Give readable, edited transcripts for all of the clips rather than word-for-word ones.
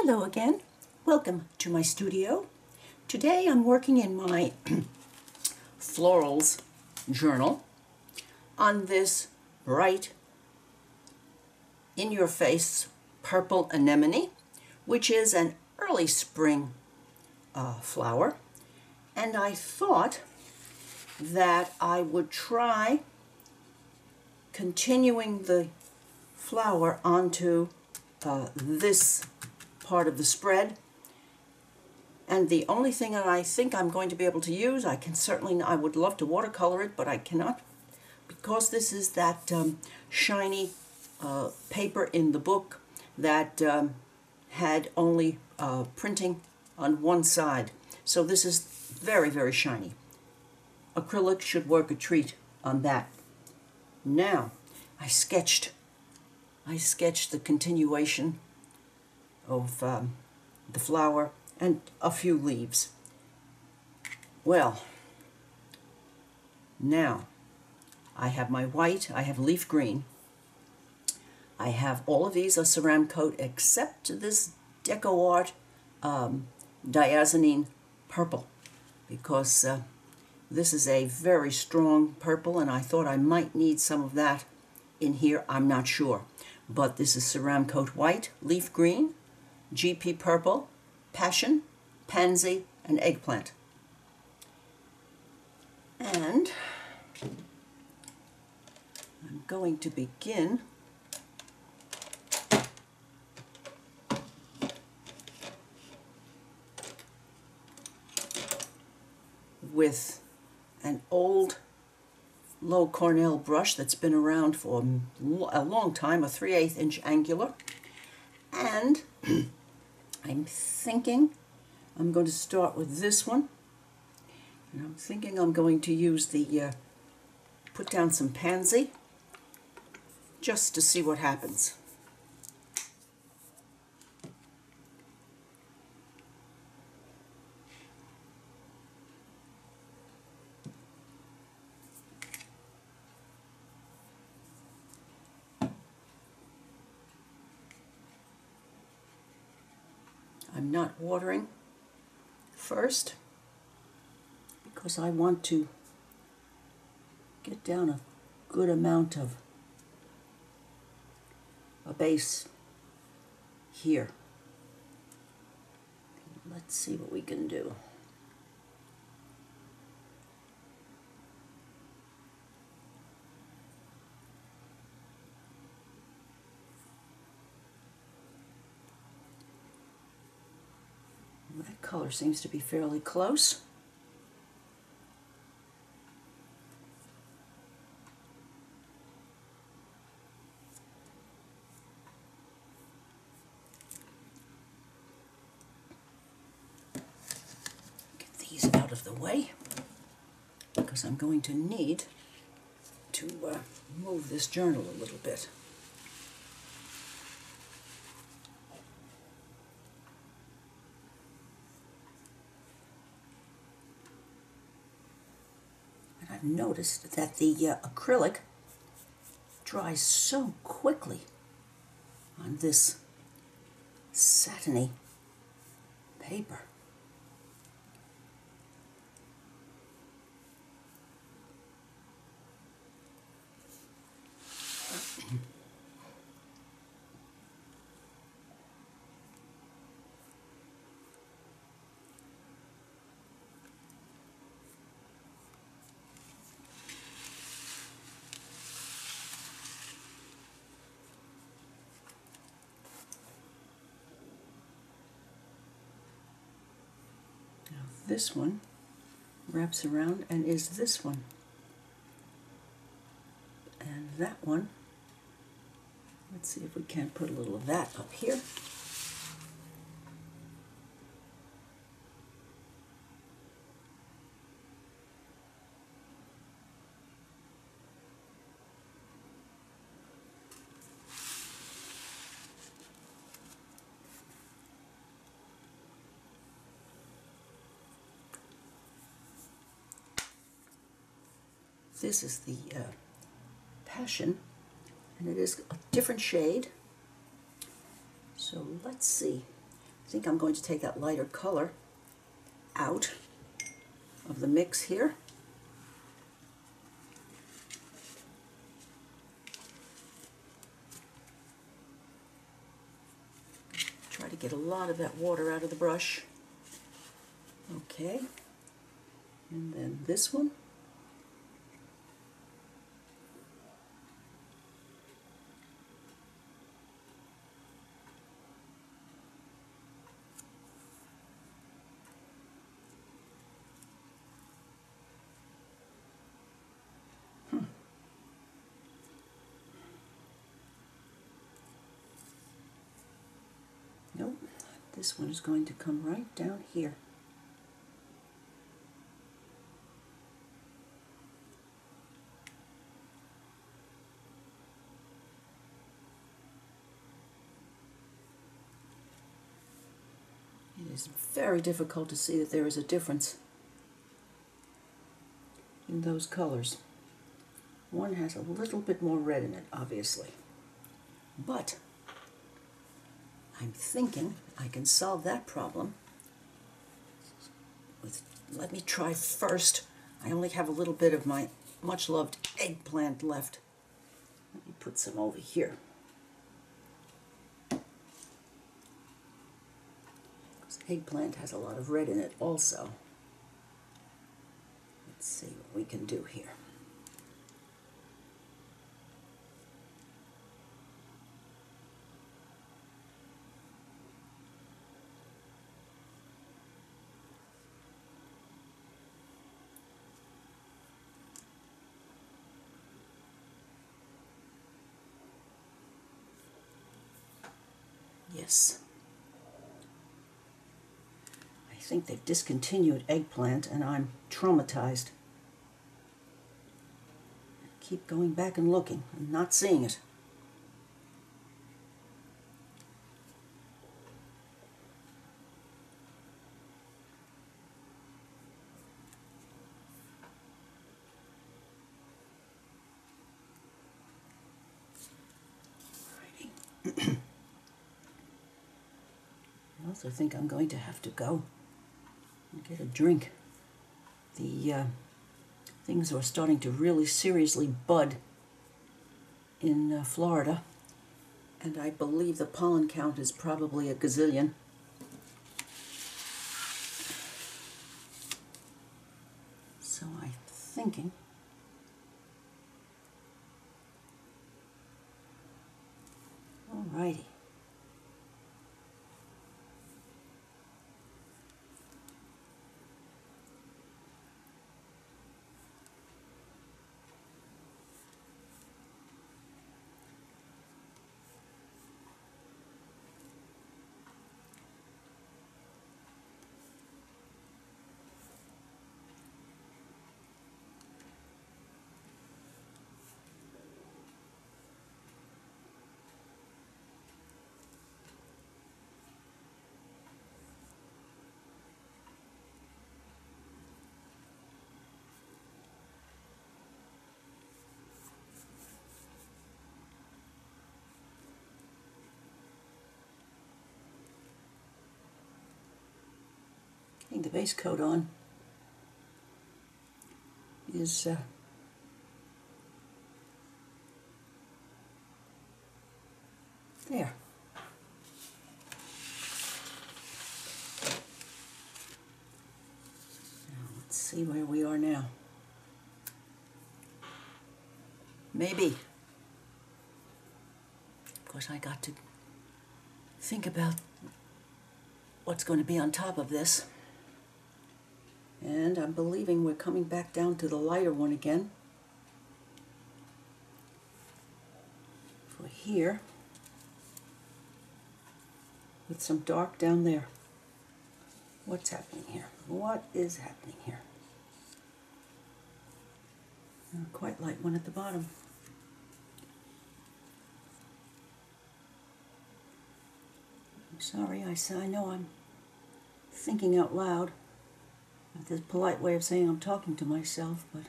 Hello again. Welcome to my studio. Today I'm working in my Florals journal on this bright, in-your-face purple anemone, which is an early spring flower. And I thought that I would try continuing the flower onto this part of the spread. And the only thing that I think I'm going to be able to use, I would love to watercolor it, but I cannot, because this is that shiny paper in the book that had only printing on one side. So this is very, very shiny. Acrylic should work a treat on that. Now, I sketched the continuation of the flower and a few leaves. Well, now I have my white, I have leaf green, I have all of these are ceramic coat except this Deco Art diazonine purple, because this is a very strong purple and I thought I might need some of that in here. I'm not sure, but this is ceramic coat white, leaf green, GP purple, passion, pansy, and eggplant. And I'm going to begin with an old low Cornell brush that's been around for a long time, a 3/8 inch angular. And I'm thinking I'm going to start with this one. And I'm thinking I'm going to use the, put down some pansy just to see what happens. I'm not watering first because I want to get down a good amount of a base here. Let's see what we can do. That color seems to be fairly close. Get these out of the way because I'm going to need to move this journal a little bit. I've noticed that the acrylic dries so quickly on this satiny paper. This one wraps around and is this one. And that one, let's see if we can't put a little of that up here. This is the passion, and it is a different shade. So let's see. I think I'm going to take that lighter color out of the mix here. Try to get a lot of that water out of the brush. Okay, and then this one. Nope, this one is going to come right down here. It is very difficult to see that there is a difference in those colors. One has a little bit more red in it, obviously, but I'm thinking I can solve that problem with, let me try first. I only have a little bit of my much loved eggplant left. Let me put some over here. Because eggplant has a lot of red in it also. Let's see what we can do here. Yes. I think they've discontinued eggplant and I'm traumatized. I keep going back and looking and not seeing it. Alrighty. I also think I'm going to have to go and get a drink. The things are starting to really seriously bud in Florida, and I believe the pollen count is probably a gazillion. So I'm thinking alrighty. Getting the base coat on is there. Now let's see where we are now. Maybe. Of course, I got to think about what's going to be on top of this. And I'm believing we're coming back down to the lighter one again. For here, with some dark down there. What's happening here? What is happening here? And a quite light one at the bottom. I'm sorry, I know I'm thinking out loud. That's a polite way of saying I'm talking to myself, but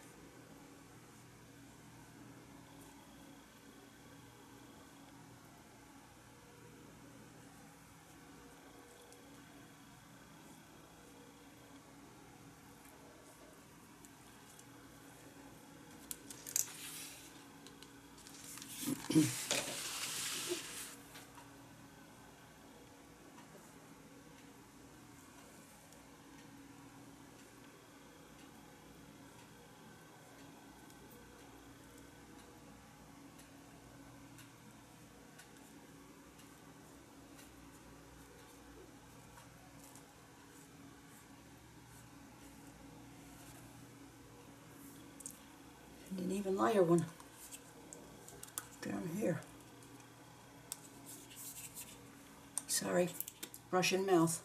And an even lighter one down here. Sorry, Russian mouth.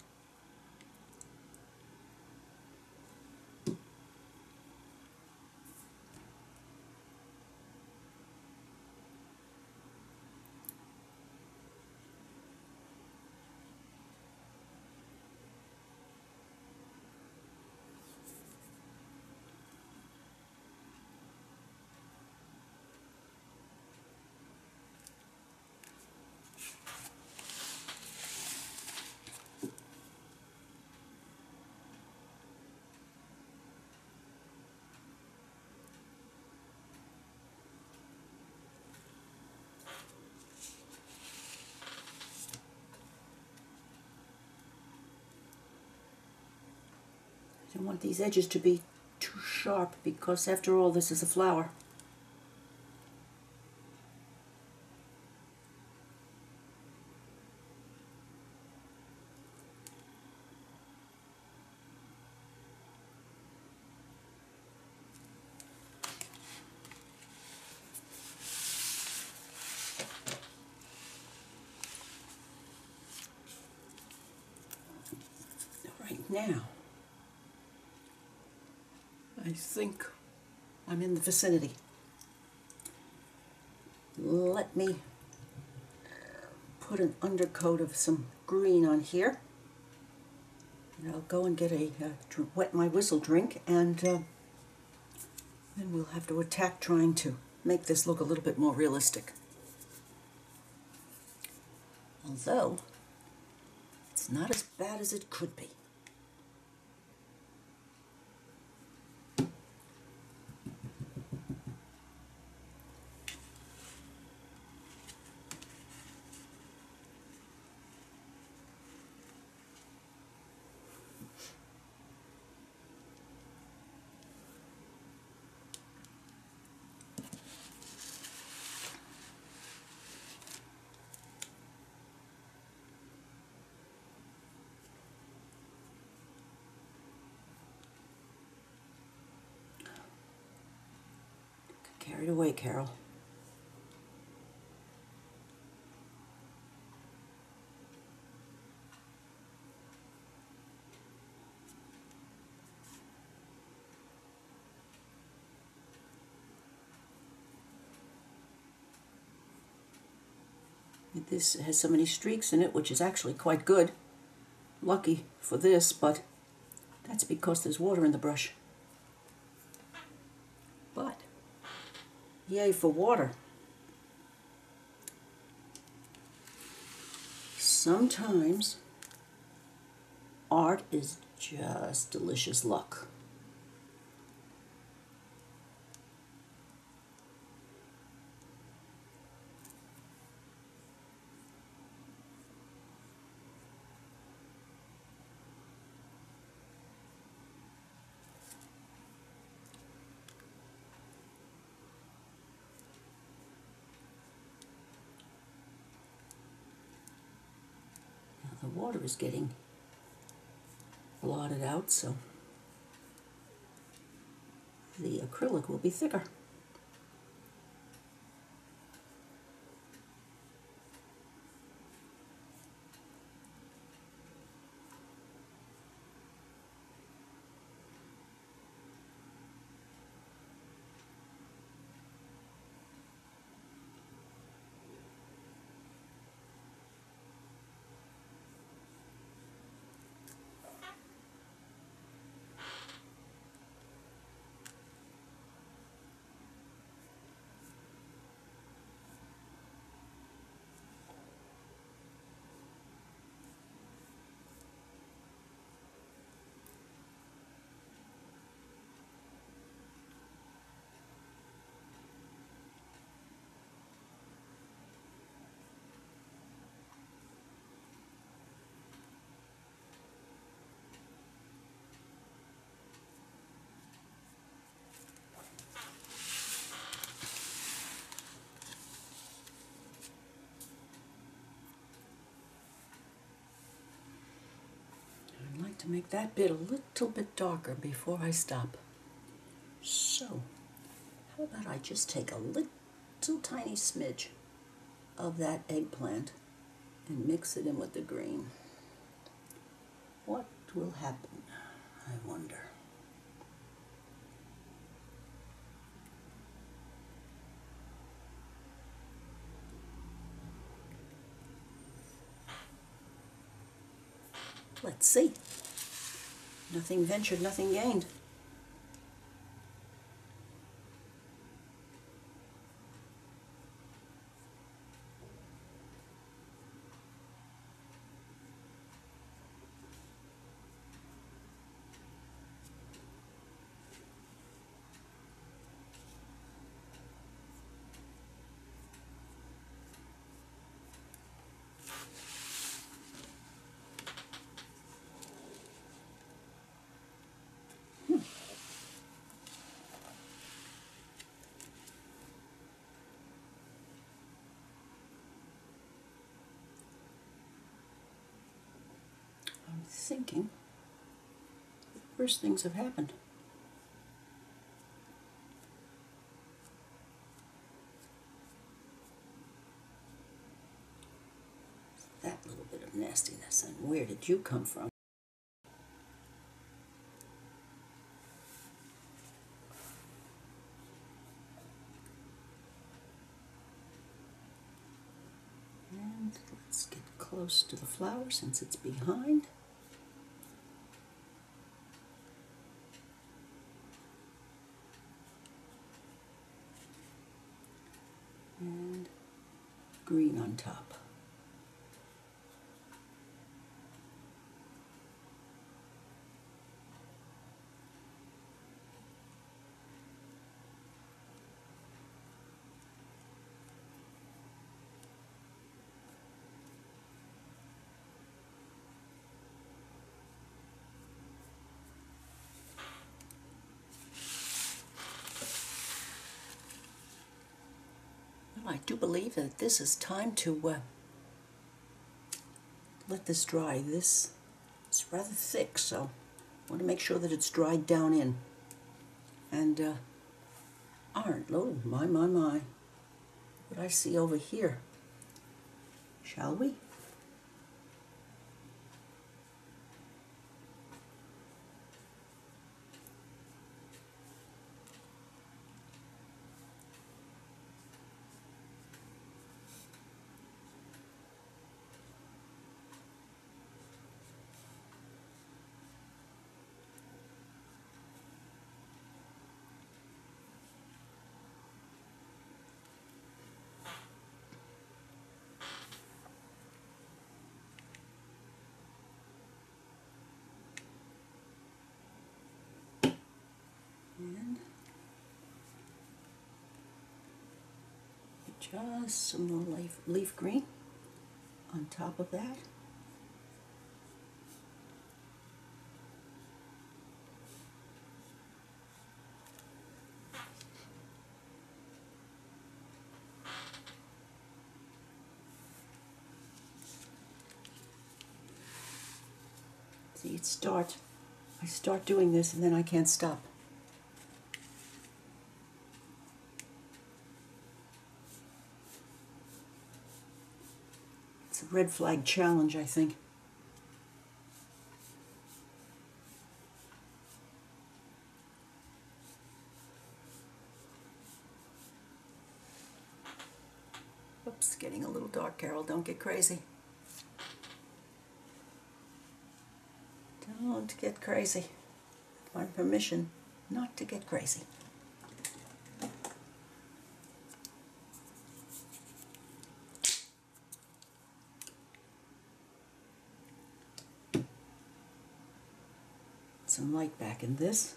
I don't want these edges to be too sharp because after all this is a flower. Right now, I think I'm in the vicinity. Let me put an undercoat of some green on here. And I'll go and get a wet my whistle drink, and then we'll have to attack trying to make this look a little bit more realistic. Although, it's not as bad as it could be. Carried away, Carol. This has so many streaks in it, which is actually quite good. Lucky for this, but that's because there's water in the brush. But yay for water. Sometimes art is just delicious luck. The water is getting blotted out, so the acrylic will be thicker. like to make that bit a little bit darker before I stop. So, how about I just take a little tiny smidge of that eggplant and mix it in with the green. What will happen, I wonder? Let's see. Nothing ventured, nothing gained. I'm thinking worse things have happened. That little bit of nastiness, and where did you come from? And let's get close to the flower since it's behind. And green on top. Well, I do believe that this is time to let this dry. It's rather thick, so I want to make sure that it's dried down in. And oh, my, what I see over here. Shall we? And just some more leaf green on top of that. See, I start doing this and then I can't stop. It's a red flag challenge, I think. Oops, getting a little dark, Carol. Don't get crazy. Don't get crazy. My permission not to get crazy. Some light back in this.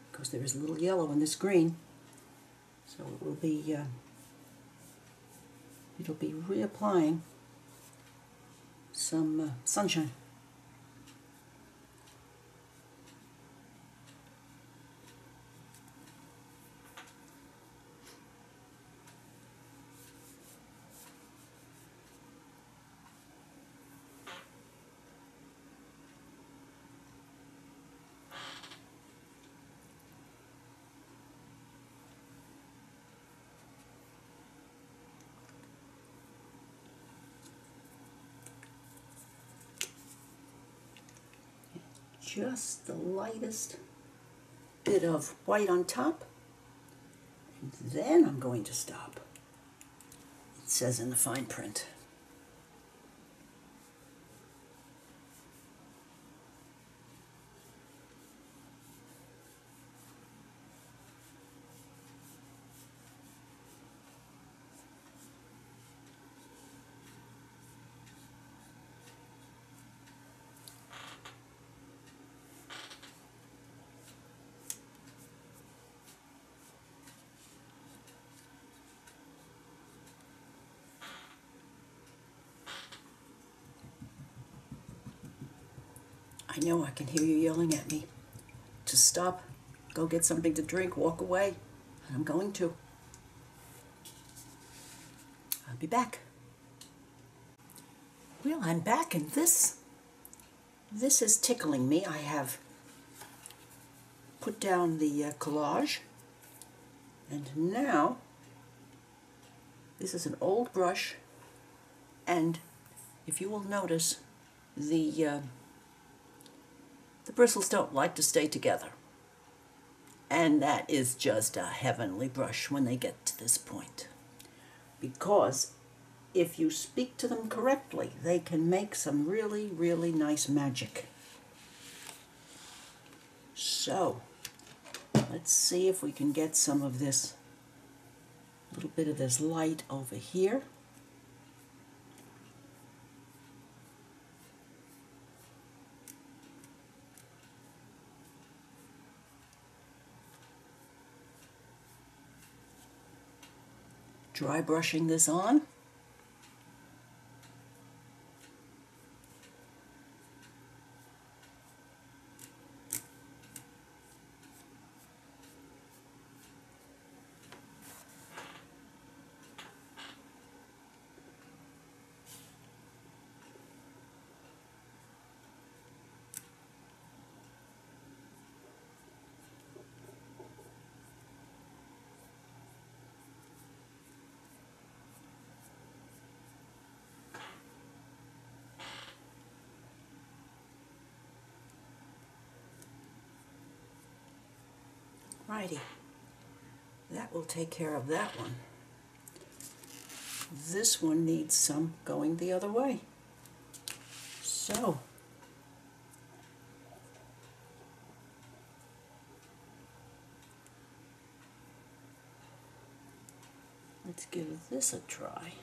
Of course, there is a little yellow in this green, so it will be it'll be reapplying some sunshine. just the lightest bit of white on top, and then I'm going to stop. It says in the fine print. I know I can hear you yelling at me to stop, go get something to drink, walk away, and I'm going to. I'll be back. Well, I'm back, and this is tickling me. I have put down the collage, and now this is an old brush, and if you will notice, the bristles don't like to stay together. And that is just a heavenly brush when they get to this point. Because if you speak to them correctly, they can make some really, really nice magic. So, let's see if we can get some of this, a little bit of this light over here. Dry brushing this on. Righty, that will take care of that one. This one needs some going the other way. So, let's give this a try.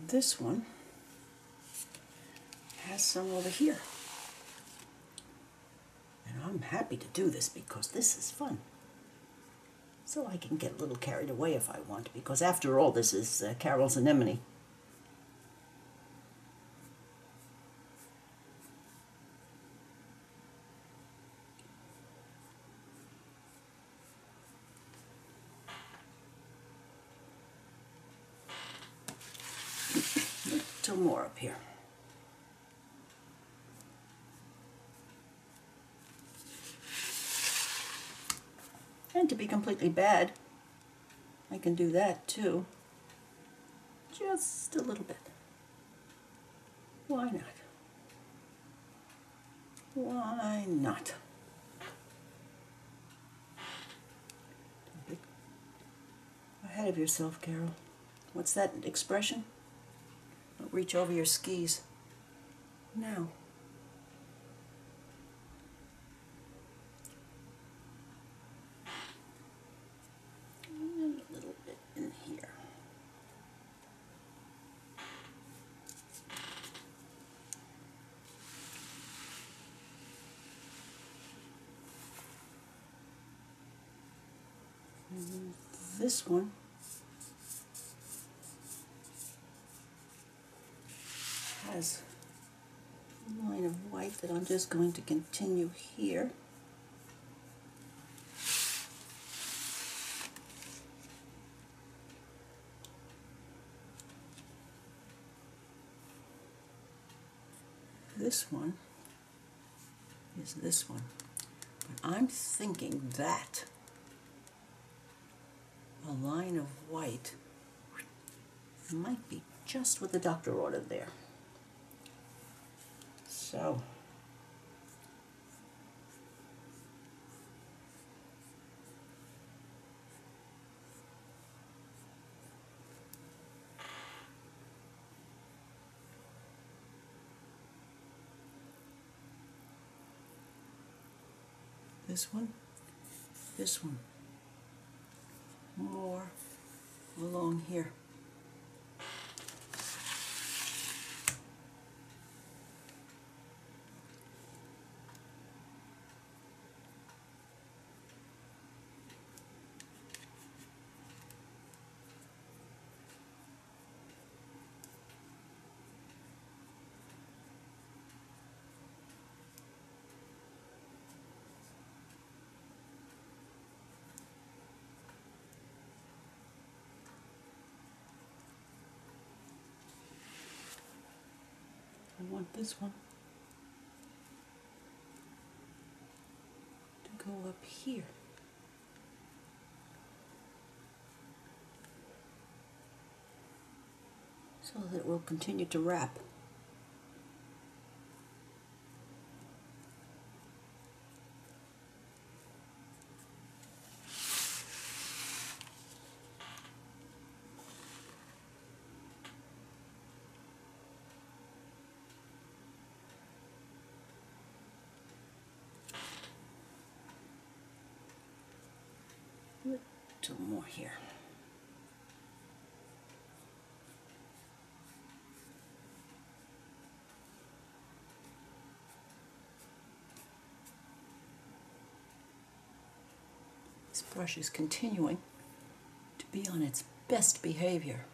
This one has some over here. And I'm happy to do this because this is fun. So I can get a little carried away if I want, because after all, this is Carol's anemone. A little more up here. And to be completely bad, I can do that too. Just a little bit. Why not? Why not? Don't get ahead of yourself, Carol. What's that expression? Don't reach over your skis. Now. And a little bit in here. And this one has a line of white that I'm just going to continue here. this one is this one. But I'm thinking that a line of white might be just what the doctor ordered there. So this one, more along here. I want this one to go up here. So that it will continue to wrap. A little more here. This brush is continuing to be on its best behavior.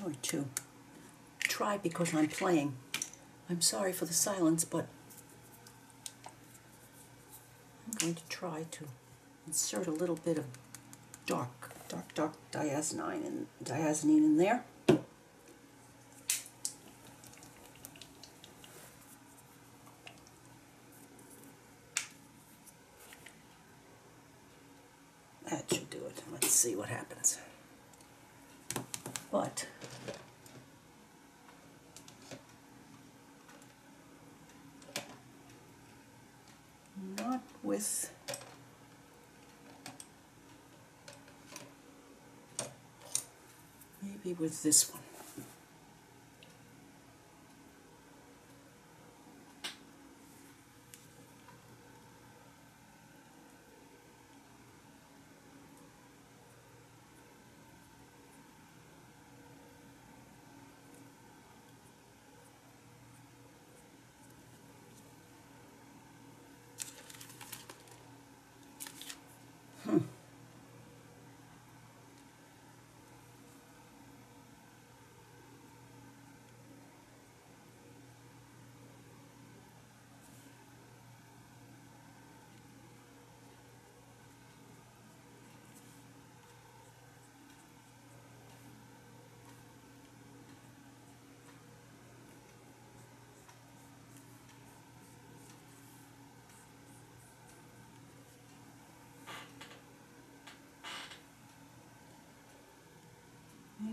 I'm going to try because I'm playing. I'm sorry for the silence, but I'm going to try to insert a little bit of dark diazonine in there. That should do it. Let's see what happens. But not with maybe with this one.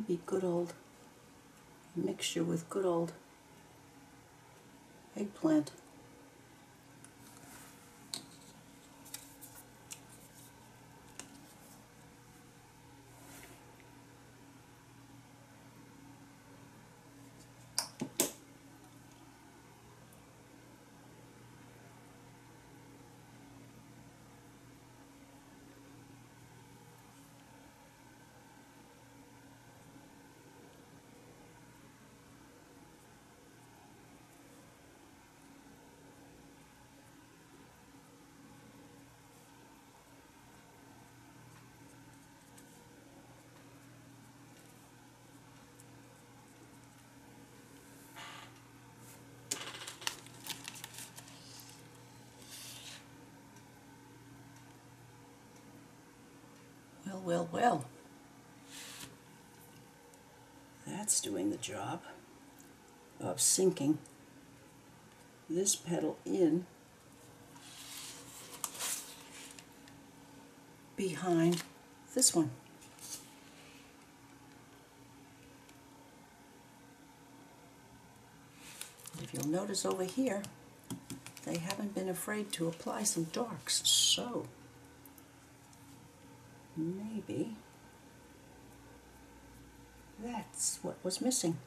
maybe good old mixture with good old eggplant. Well, well, well. That's doing the job of sinking this petal in behind this one. If you'll notice over here, they haven't been afraid to apply some darks, so maybe that's what was missing.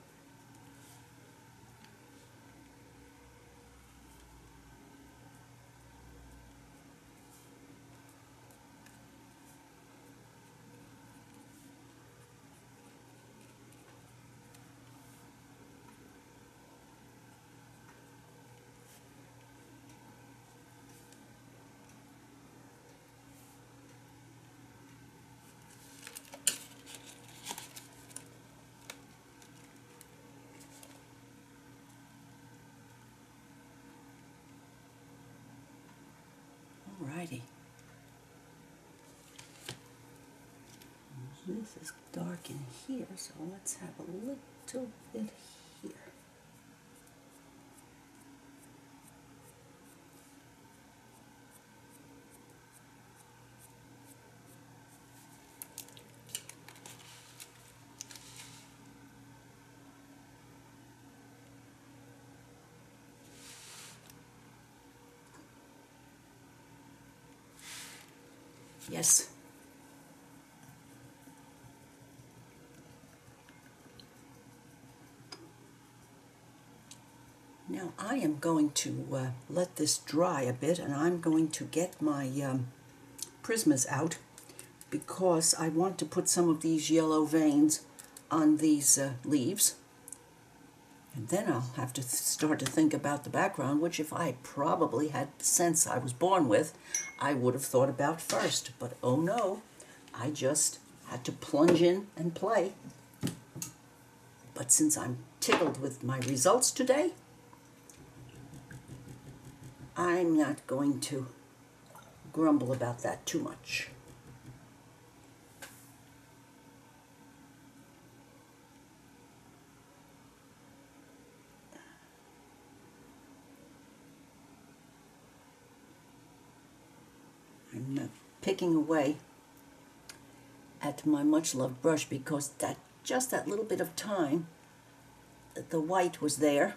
Alrighty. This is dark in here, so let's have a little bit here. Yes. Now I am going to let this dry a bit, and I'm going to get my Prismas out because I want to put some of these yellow veins on these leaves. And then I'll have to start to think about the background, which if I probably had the sense I was born with, I would have thought about first. But oh no, I just had to plunge in and play. But since I'm tickled with my results today, I'm not going to grumble about that too much. I'm picking away at my much-loved brush because just that little bit of time that the white was there,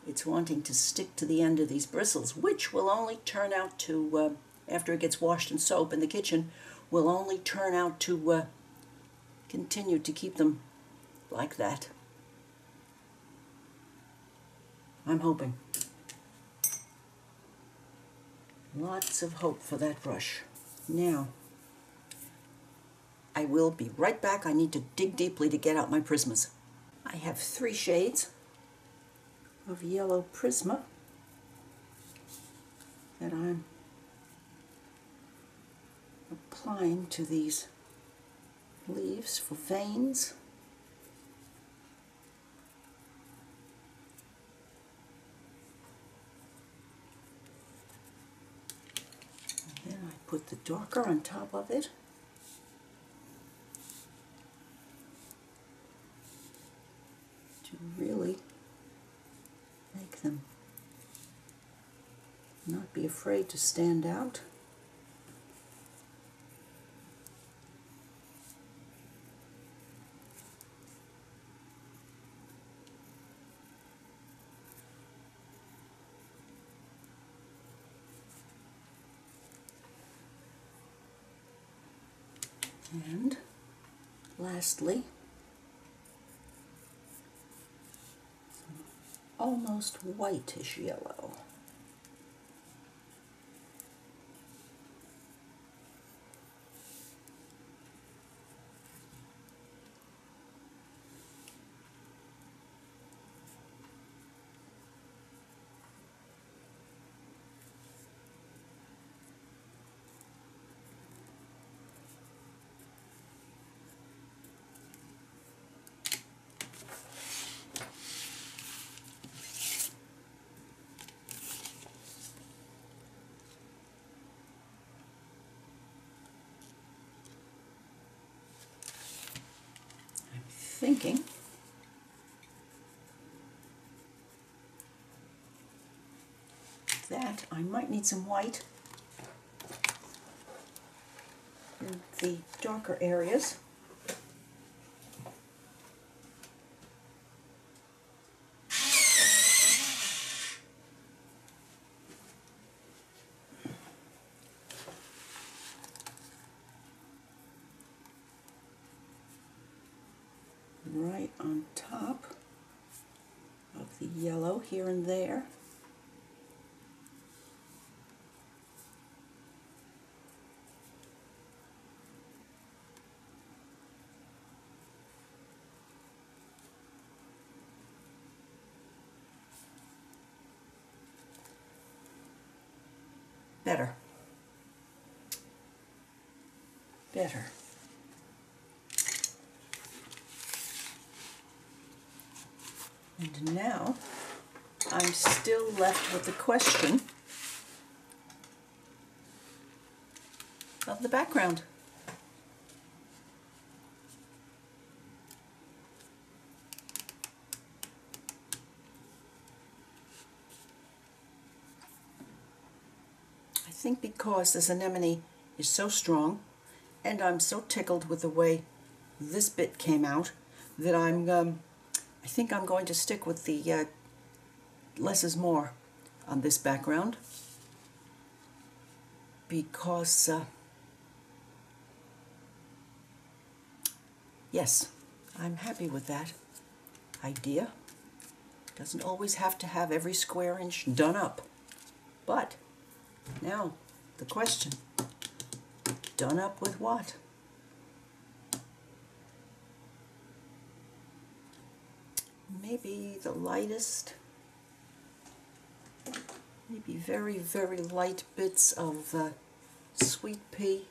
it's wanting to stick to the end of these bristles, which will only turn out to, after it gets washed in soap in the kitchen, will only turn out to continue to keep them like that. I'm hoping. Lots of hope for that brush. Now, I will be right back. I need to dig deeply to get out my Prismas. I have 3 shades of yellow Prisma that I'm applying to these leaves for veins. And then I put the darker on top of it. To really make them not be afraid to stand out. And lastly, some almost whitish yellow. Thinking that I might need some white in the darker areas. Right on top of the yellow here and there. Better. Better. And now I'm still left with the question of the background. I think because this anemone is so strong and I'm so tickled with the way this bit came out that I think I'm going to stick with the less is more on this background, because yes, I'm happy with that idea. Doesn't always have to have every square inch done up. But now the question, done up with what? Maybe the lightest, maybe very, very light bits of sweet pea,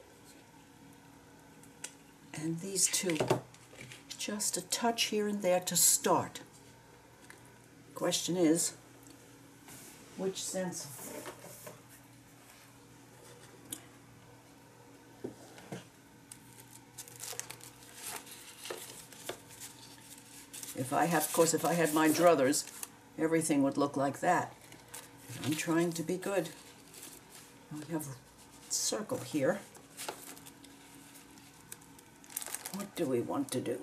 and these two, just a touch here and there to start. Question is, which stencil? If I have, of course, if I had my druthers, everything would look like that. I'm trying to be good. We have a circle here. What do we want to do?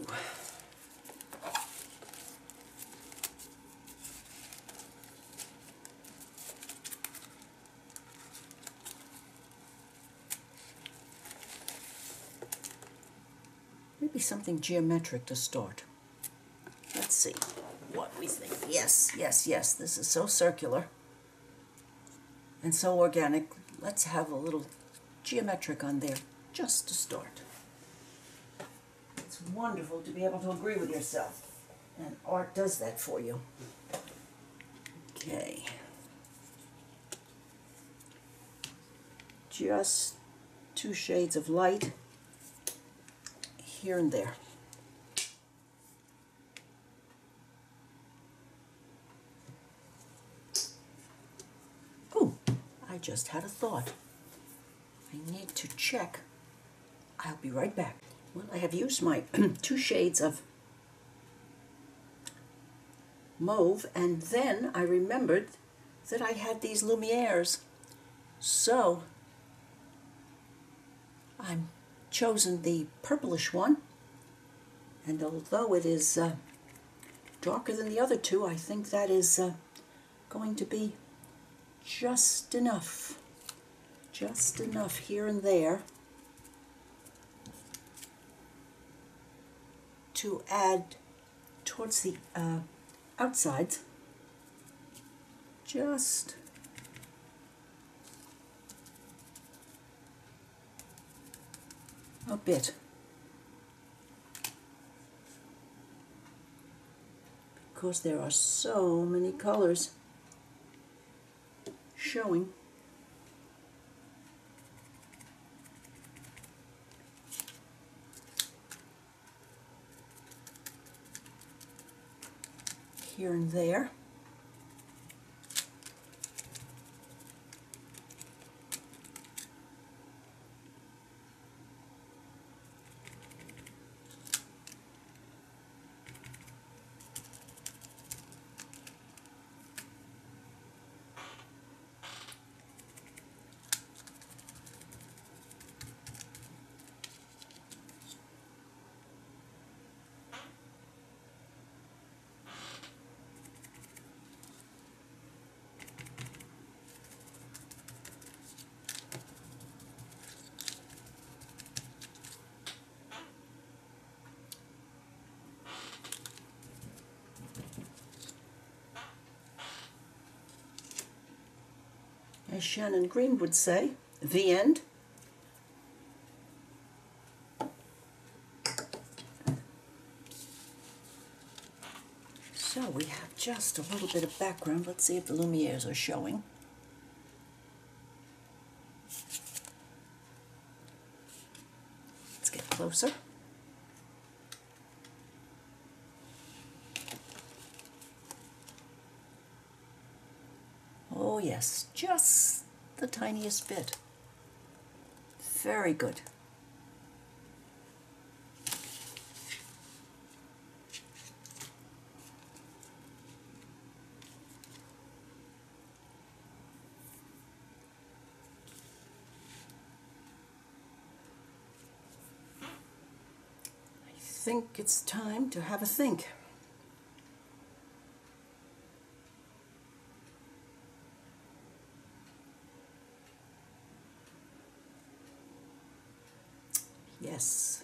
Maybe something geometric to start. Let's see what we think. Yes, yes, yes, this is so circular and so organic. Let's have a little geometric on there just to start. It's wonderful to be able to agree with yourself, and art does that for you. Okay. Just 2 shades of light here and there. I just had a thought. I need to check. I'll be right back. Well, I have used my 2 shades of mauve, and then I remembered that I had these Lumieres. So I've chosen the purplish one, and although it is darker than the other 2, I think that is going to be just enough here and there to add towards the outsides just a bit. Because there are so many colors showing. Here and there. As Shannon Green would say, the end. So we have just a little bit of background. Let's see if the Lumieres are showing. Let's get closer. Oh yes, just the tiniest bit. Very good. I think it's time to have a think. Yes.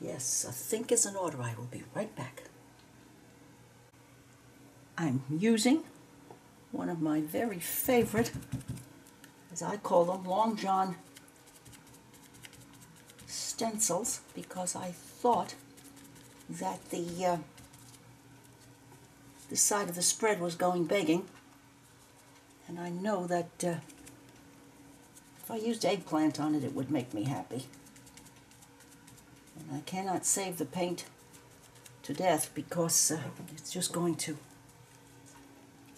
Yes, a think is in order. I will be right back. I'm using one of my very favorite, as I call them, Long John stencils, because I thought that the side of the spread was going begging. And I know that if I used eggplant on it, it would make me happy. And I cannot save the paint to death because it's just going to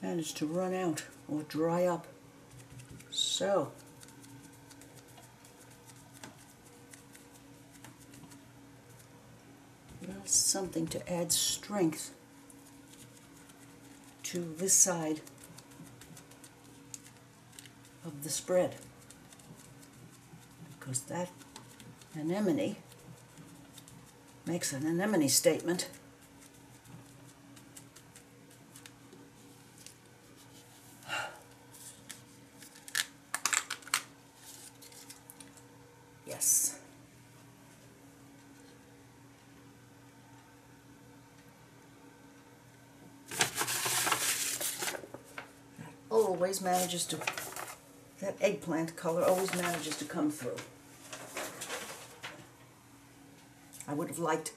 manage to run out or dry up. So, that's something to add strength to this side of the spread, because that anemone makes an anemone statement. Yes. That always manages to, that eggplant color always manages to come through. I would have liked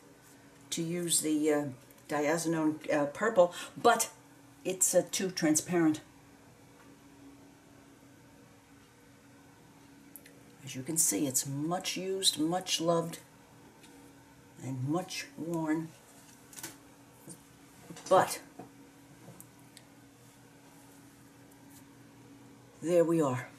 to use the diazonone purple, but it's too transparent. As you can see, it's much used, much loved, and much worn. But there we are.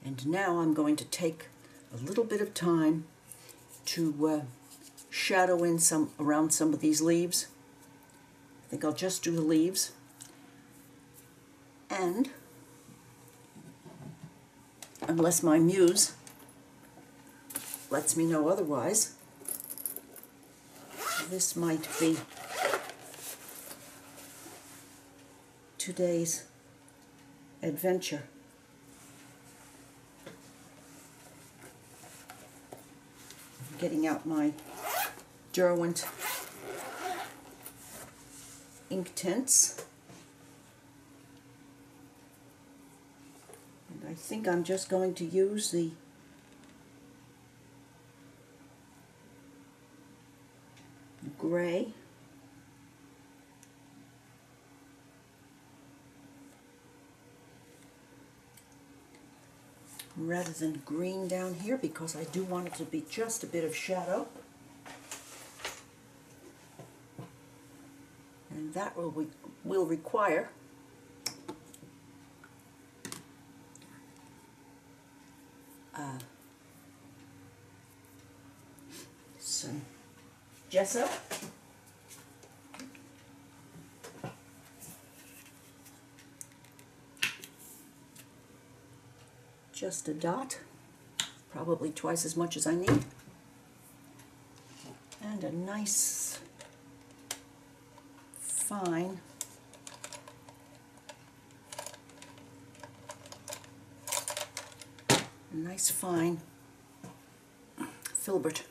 And now I'm going to take a little bit of time to shadow in around some of these leaves. I think I'll just do the leaves. And unless my muse lets me know otherwise, this might be today's adventure. Getting out my Derwent ink tints. And I think I'm just going to use the gray. Rather than green down here, because I do want it to be just a bit of shadow. And that will require some gesso. Just a dot, probably twice as much as I need. And a nice fine filbert.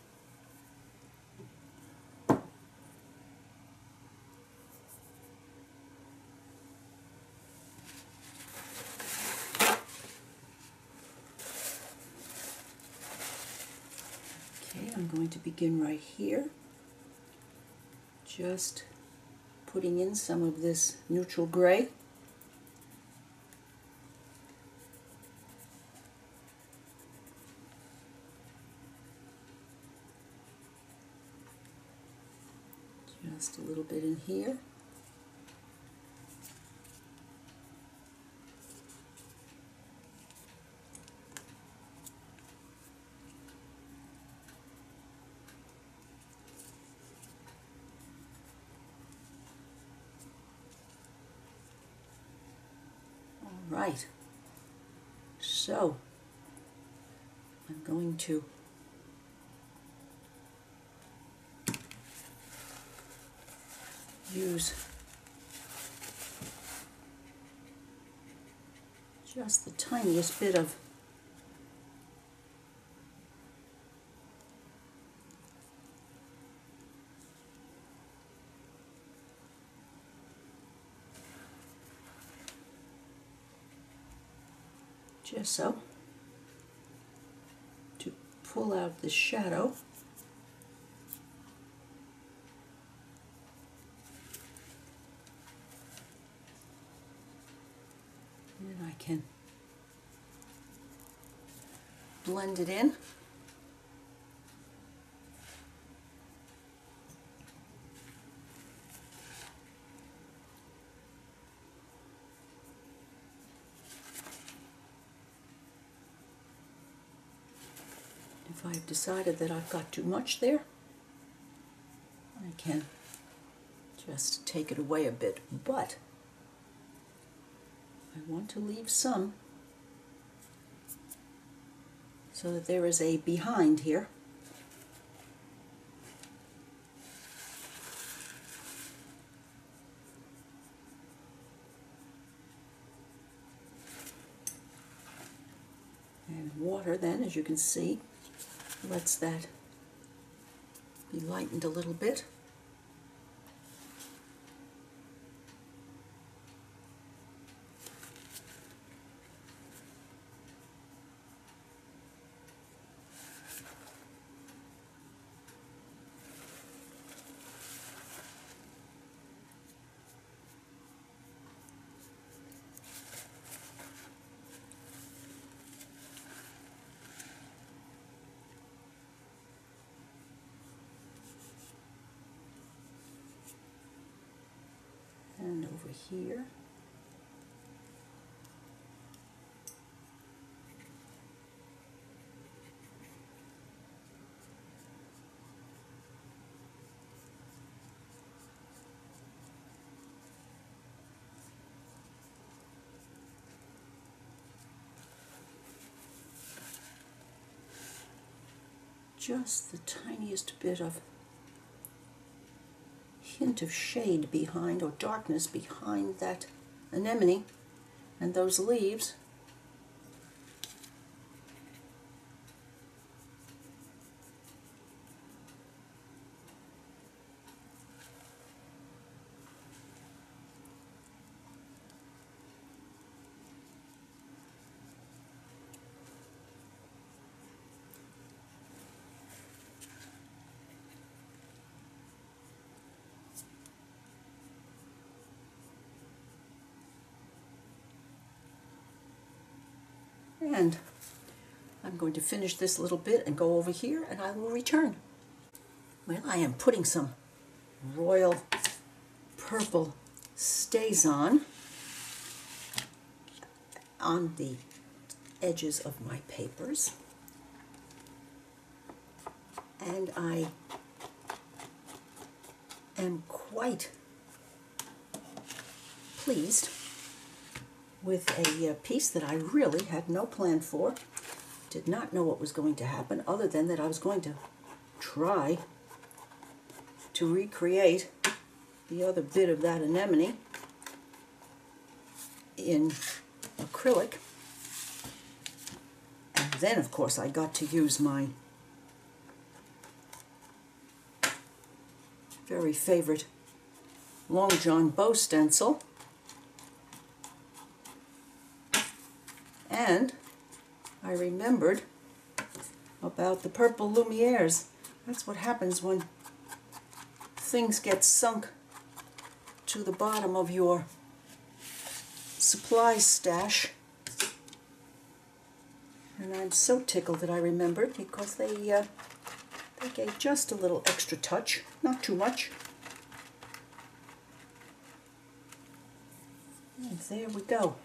Okay, I'm going to begin right here, just putting in some of this neutral gray. Just a little bit in here. Right, so I'm going to use just the tiniest bit of gesso to pull out the shadow. And I can blend it in. If I've decided that I've got too much there, I can just take it away a bit, but I want to leave some so that there is a behind here. And water then, as you can see, lets that be lightened a little bit. And over here. Just the tiniest bit of hint of shade behind, or darkness behind that anemone, And those leaves and I'm going to finish this little bit and go over here and I will return. Well, I am putting some royal purple StazOn on the edges of my papers. And I am quite pleased with a piece that I really had no plan for. Did not know what was going to happen, other than that I was going to try to recreate the other bit of that anemone in acrylic. And then, of course, I got to use my very favorite Long John bow stencil. And I remembered about the purple Lumieres. That's what happens when things get sunk to the bottom of your supply stash. And I'm so tickled that I remembered, because they gave just a little extra touch, not too much. And there we go.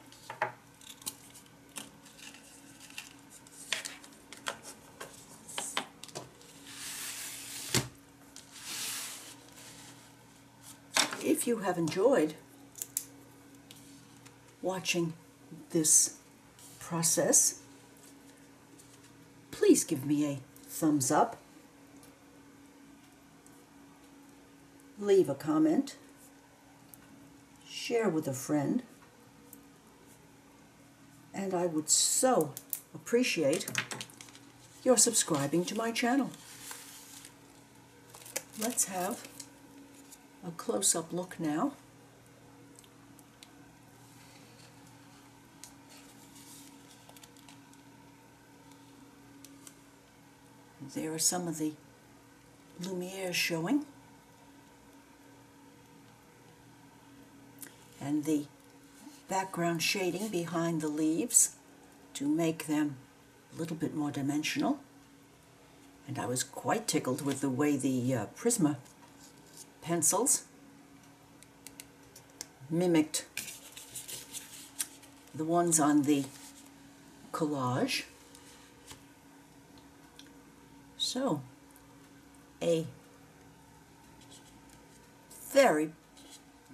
If you have enjoyed watching this process, please give me a thumbs up, leave a comment, share with a friend, and I would so appreciate your subscribing to my channel. Let's have a close-up look now. There are some of the Lumieres showing, and the background shading behind the leaves to make them a little bit more dimensional. And I was quite tickled with the way the Prisma pencils mimicked the ones on the collage. So, a very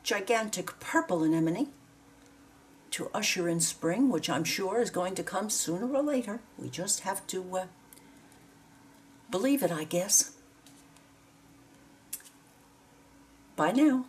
gigantic purple anemone to usher in spring, which I'm sure is going to come sooner or later. We just have to believe it, I guess. Bye now.